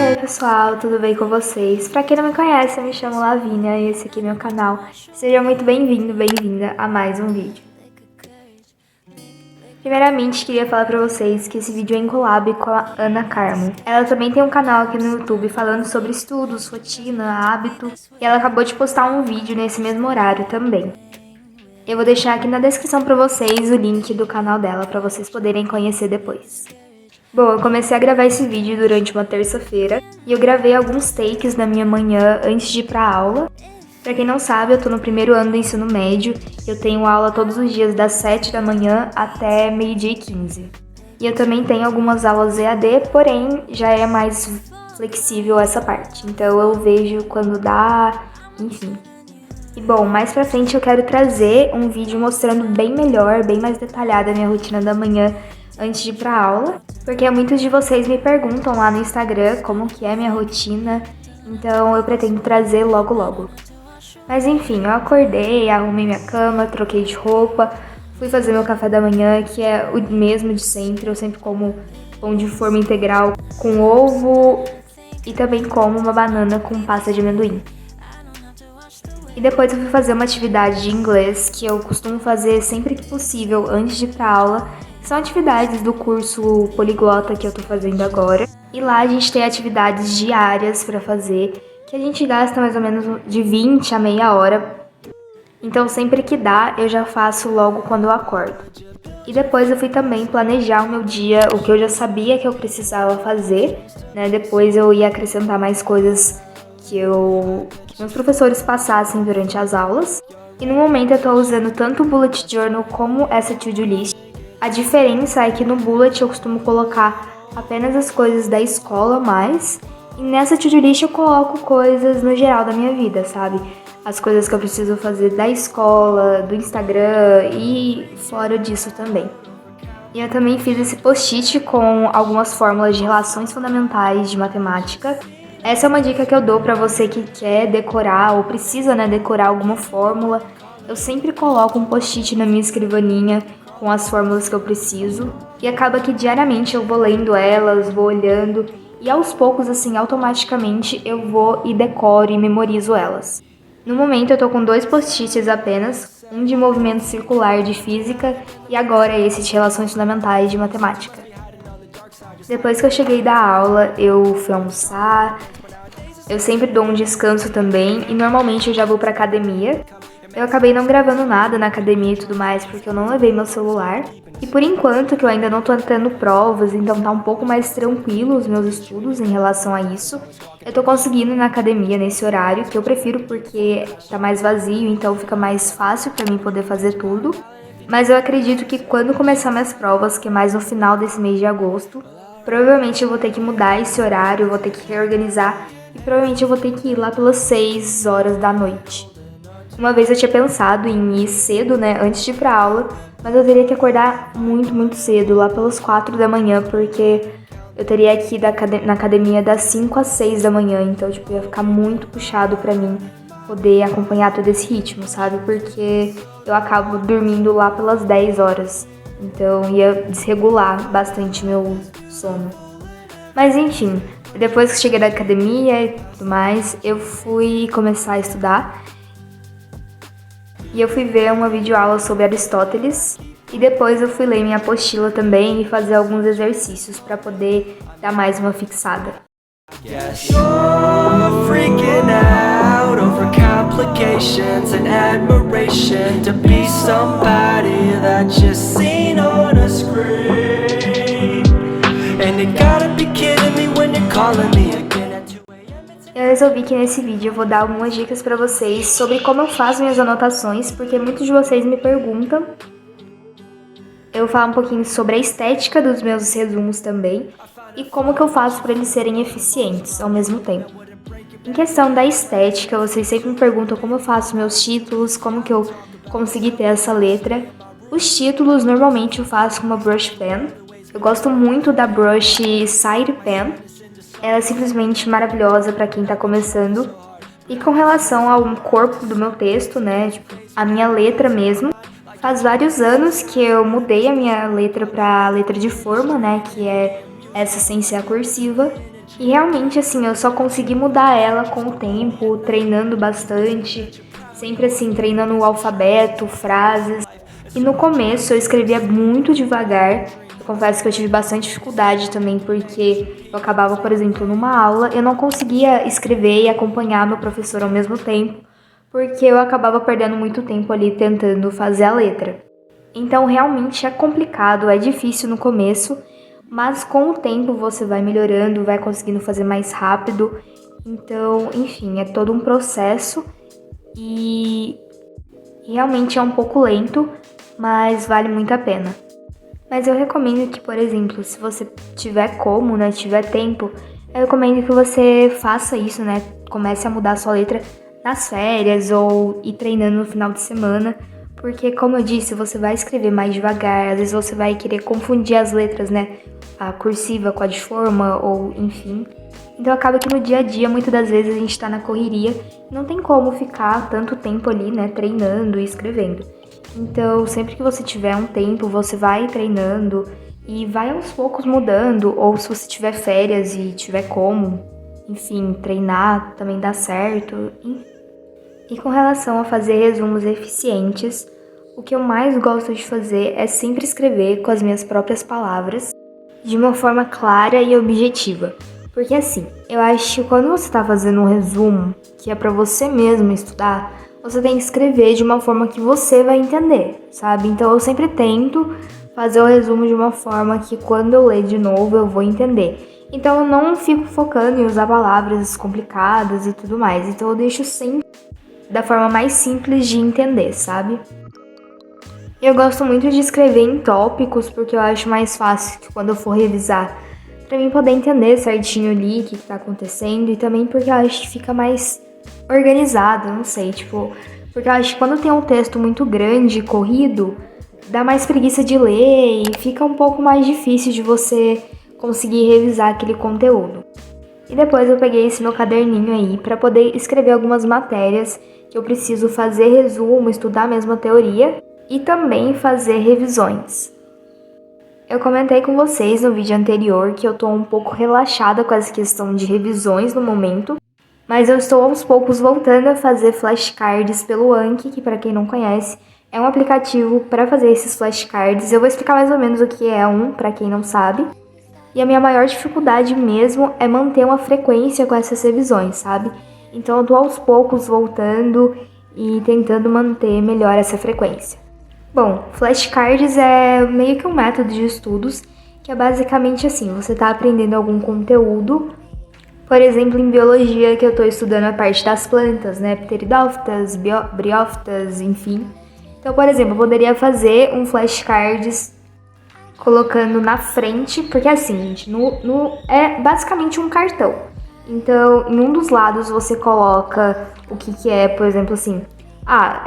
Oi pessoal, tudo bem com vocês? Pra quem não me conhece, eu me chamo Lavínia e esse aqui é meu canal. Seja muito bem-vindo, bem-vinda a mais um vídeo. Primeiramente, queria falar pra vocês que esse vídeo é em collab com a Ana Carmo. Ela também tem um canal aqui no YouTube falando sobre estudos, rotina, hábito, e ela acabou de postar um vídeo nesse mesmo horário também. Eu vou deixar aqui na descrição pra vocês o link do canal dela pra vocês poderem conhecer depois. Bom, eu comecei a gravar esse vídeo durante uma terça-feira e eu gravei alguns takes da minha manhã antes de ir pra aula. Pra quem não sabe, eu tô no primeiro ano do ensino médio, eu tenho aula todos os dias das 7 da manhã até meio-dia e 15. E eu também tenho algumas aulas EAD, porém já é mais flexível essa parte, então eu vejo quando dá, enfim. E bom, mais pra frente eu quero trazer um vídeo mostrando bem melhor, bem mais detalhada a minha rotina da manhã antes de ir pra aula, porque muitos de vocês me perguntam lá no Instagram como que é a minha rotina, então eu pretendo trazer logo logo. Mas enfim, eu acordei, arrumei minha cama, troquei de roupa, fui fazer meu café da manhã, que é o mesmo de sempre, eu sempre como pão de forma integral com ovo e também como uma banana com pasta de amendoim. E depois eu fui fazer uma atividade de inglês que eu costumo fazer sempre que possível antes de ir pra aula. São atividades do curso poliglota que eu tô fazendo agora. E lá a gente tem atividades diárias pra fazer, que a gente gasta mais ou menos de 20 a meia hora. Então sempre que dá, eu já faço logo quando eu acordo. E depois eu fui também planejar o meu dia, o que eu já sabia que eu precisava fazer, né? Depois eu ia acrescentar mais coisas que meus professores passassem durante as aulas. E no momento eu tô usando tanto o Bullet Journal como essa to-do list. A diferença é que no Bullet eu costumo colocar apenas as coisas da escola mais, e nessa to-do list eu coloco coisas no geral da minha vida, sabe? As coisas que eu preciso fazer da escola, do Instagram e fora disso também. E eu também fiz esse post-it com algumas fórmulas de relações fundamentais de matemática. Essa é uma dica que eu dou pra você que quer decorar ou precisa, né, decorar alguma fórmula. Eu sempre coloco um post-it na minha escrivaninha com as fórmulas que eu preciso. E acaba que diariamente eu vou lendo elas, vou olhando. E aos poucos, assim, automaticamente eu vou e decoro e memorizo elas. No momento eu tô com 2 post-its apenas, um de movimento circular de física e agora esse de relações fundamentais de matemática. Depois que eu cheguei da aula, eu fui almoçar, eu sempre dou um descanso também e normalmente eu já vou pra academia. Eu acabei não gravando nada na academia e tudo mais porque eu não levei meu celular. E por enquanto que eu ainda não tô tendo provas, então tá um pouco mais tranquilo os meus estudos em relação a isso. Eu tô conseguindo ir na academia nesse horário, que eu prefiro porque tá mais vazio, então fica mais fácil pra mim poder fazer tudo. Mas eu acredito que quando começar minhas provas, que é mais no final desse mês de agosto, provavelmente eu vou ter que mudar esse horário, eu vou ter que reorganizar e provavelmente eu vou ter que ir lá pelas 6 horas da noite. Uma vez eu tinha pensado em ir cedo, né, antes de ir pra aula, mas eu teria que acordar muito, muito cedo, lá pelas 4 da manhã, porque eu teria que ir na academia das 5 às 6 da manhã, então, tipo, ia ficar muito puxado pra mim poder acompanhar todo esse ritmo, sabe? Porque eu acabo dormindo lá pelas 10 horas, então ia desregular bastante meu sono. Mas enfim, depois que cheguei da academia e tudo mais, eu fui começar a estudar. E eu fui ver uma videoaula sobre Aristóteles e depois eu fui ler minha apostila também e fazer alguns exercícios para poder dar mais uma fixada. Eu resolvi que nesse vídeo eu vou dar algumas dicas pra vocês sobre como eu faço minhas anotações, porque muitos de vocês me perguntam. Eu vou falar um pouquinho sobre a estética dos meus resumos também e como que eu faço para eles serem eficientes ao mesmo tempo. Em questão da estética, vocês sempre me perguntam como eu faço meus títulos, como que eu consegui ter essa letra. Os títulos normalmente eu faço com uma brush pen. Eu gosto muito da brush Side Pen. Ela é simplesmente maravilhosa para quem tá começando. E com relação ao corpo do meu texto, né, tipo, a minha letra mesmo, faz vários anos que eu mudei a minha letra pra letra de forma, né, que é essa sem ser a cursiva. E realmente, assim, eu só consegui mudar ela com o tempo, treinando bastante, sempre assim, treinando o alfabeto, frases. E no começo eu escrevia muito devagar. Eu confesso que eu tive bastante dificuldade também, porque eu acabava, por exemplo, numa aula, eu não conseguia escrever e acompanhar meu professor ao mesmo tempo, porque eu acabava perdendo muito tempo ali tentando fazer a letra. Então, realmente é complicado, é difícil no começo, mas com o tempo você vai melhorando, vai conseguindo fazer mais rápido. Então, enfim, é todo um processo e realmente é um pouco lento, mas vale muito a pena. Mas eu recomendo que, por exemplo, se você tiver como, né, tiver tempo, eu recomendo que você faça isso, né? Comece a mudar a sua letra nas férias ou ir treinando no final de semana, porque, como eu disse, você vai escrever mais devagar, às vezes você vai querer confundir as letras, né? A cursiva com a de forma, ou enfim. Então acaba que no dia a dia, muitas das vezes, a gente tá na correria e não tem como ficar tanto tempo ali, né, treinando e escrevendo. Então, sempre que você tiver um tempo, você vai treinando e vai aos poucos mudando, ou se você tiver férias e tiver como, enfim, treinar também dá certo. E com relação a fazer resumos eficientes, o que eu mais gosto de fazer é sempre escrever com as minhas próprias palavras, de uma forma clara e objetiva. Porque assim, eu acho que quando você está fazendo um resumo, que é para você mesmo estudar, você tem que escrever de uma forma que você vai entender, sabe? Então eu sempre tento fazer o resumo de uma forma que quando eu ler de novo eu vou entender. Então eu não fico focando em usar palavras complicadas e tudo mais. Então eu deixo sempre da forma mais simples de entender, sabe? Eu gosto muito de escrever em tópicos porque eu acho mais fácil que quando eu for revisar, pra mim poder entender certinho ali o que tá acontecendo, e também porque eu acho que fica mais organizado, não sei, tipo, porque eu acho que quando tem um texto muito grande, corrido, dá mais preguiça de ler e fica um pouco mais difícil de você conseguir revisar aquele conteúdo. E depois eu peguei esse meu caderninho aí pra poder escrever algumas matérias que eu preciso fazer resumo, estudar mesmo a teoria e também fazer revisões. Eu comentei com vocês no vídeo anterior que eu tô um pouco relaxada com essa questão de revisões no momento, mas eu estou aos poucos voltando a fazer flashcards pelo Anki, que para quem não conhece, é um aplicativo para fazer esses flashcards. Eu vou explicar mais ou menos o que é um, para quem não sabe. E a minha maior dificuldade mesmo é manter uma frequência com essas revisões, sabe? Então eu tô aos poucos voltando e tentando manter melhor essa frequência. Bom, flashcards é meio que um método de estudos que é basicamente assim, você está aprendendo algum conteúdo, por exemplo, em biologia, que eu estou estudando a parte das plantas, né, pteridófitas, briófitas, enfim. Então, por exemplo, eu poderia fazer um flashcards colocando na frente, porque assim, gente, é basicamente um cartão. Então, em um dos lados você coloca o que é, por exemplo, assim,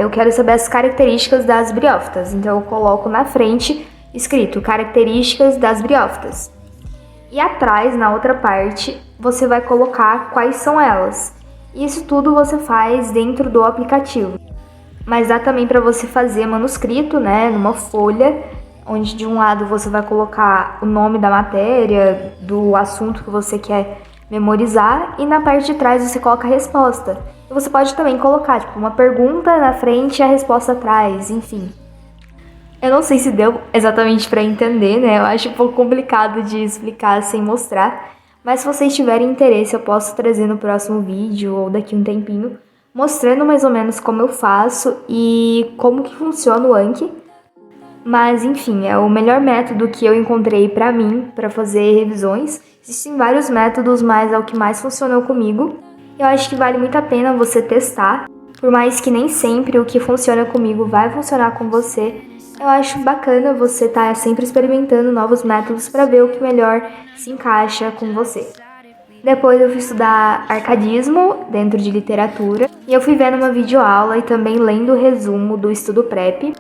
eu quero saber as características das briófitas. Então eu coloco na frente escrito características das briófitas. E atrás, na outra parte, você vai colocar quais são elas. Isso tudo você faz dentro do aplicativo. Mas dá também para você fazer manuscrito, né, numa folha, onde de um lado você vai colocar o nome da matéria, do assunto que você quer memorizar, e na parte de trás você coloca a resposta. E você pode também colocar, tipo, uma pergunta na frente e a resposta atrás, enfim. Eu não sei se deu exatamente para entender, né? Eu acho um pouco complicado de explicar sem mostrar, mas se vocês tiverem interesse, eu posso trazer no próximo vídeo ou daqui um tempinho, mostrando mais ou menos como eu faço e como que funciona o Anki. Mas, enfim, é o melhor método que eu encontrei pra mim, pra fazer revisões. Existem vários métodos, mas é o que mais funcionou comigo. Eu acho que vale muito a pena você testar, por mais que nem sempre o que funciona comigo vai funcionar com você. Eu acho bacana você estar sempre experimentando novos métodos pra ver o que melhor se encaixa com você. Depois eu fui estudar arcadismo dentro de literatura e eu fui vendo uma videoaula e também lendo o resumo do estudo PrEP.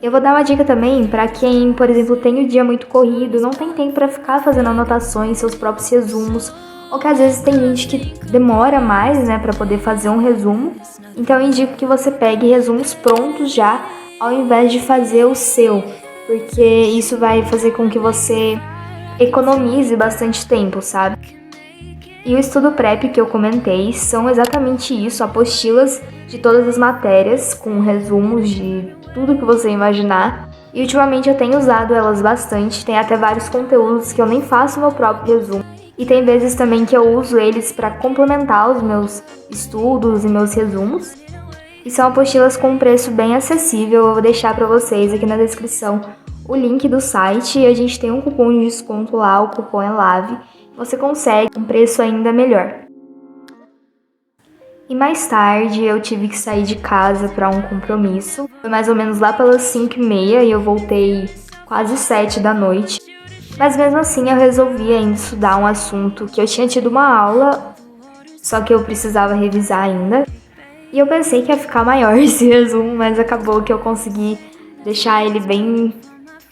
Eu vou dar uma dica também para quem, por exemplo, tem o dia muito corrido, não tem tempo para ficar fazendo anotações, seus próprios resumos, ou que às vezes tem gente que demora mais, né, para poder fazer um resumo. Então eu indico que você pegue resumos prontos já, ao invés de fazer o seu, porque isso vai fazer com que você economize bastante tempo, sabe? E o estudo prep que eu comentei são exatamente isso, apostilas de todas as matérias, com resumos de tudo que você imaginar. E ultimamente eu tenho usado elas bastante, tem até vários conteúdos que eu nem faço meu próprio resumo. E tem vezes também que eu uso eles para complementar os meus estudos e meus resumos. E são apostilas com um preço bem acessível, eu vou deixar para vocês aqui na descrição o link do site. E a gente tem um cupom de desconto lá, o cupom é LAVE. Você consegue um preço ainda melhor. E mais tarde eu tive que sair de casa para um compromisso. Foi mais ou menos lá pelas 5h30 e eu voltei quase 7 da noite. Mas mesmo assim eu resolvi ainda estudar um assunto que eu tinha tido uma aula, só que eu precisava revisar ainda. E eu pensei que ia ficar maior esse resumo, mas acabou que eu consegui deixar ele bem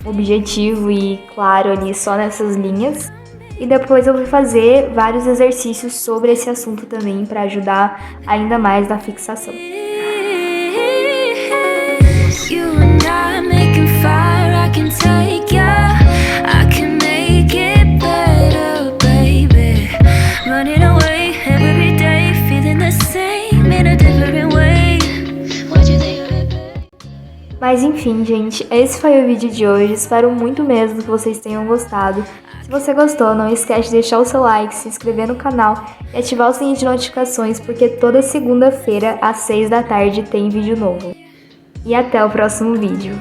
objetivo e claro ali só nessas linhas. E depois eu fui fazer vários exercícios sobre esse assunto também para ajudar ainda mais na fixação. Mas enfim, gente, esse foi o vídeo de hoje. Espero muito mesmo que vocês tenham gostado. Se você gostou, não esquece de deixar o seu like, se inscrever no canal e ativar o sininho de notificações, porque toda segunda-feira, às 6 da tarde, tem vídeo novo. E até o próximo vídeo.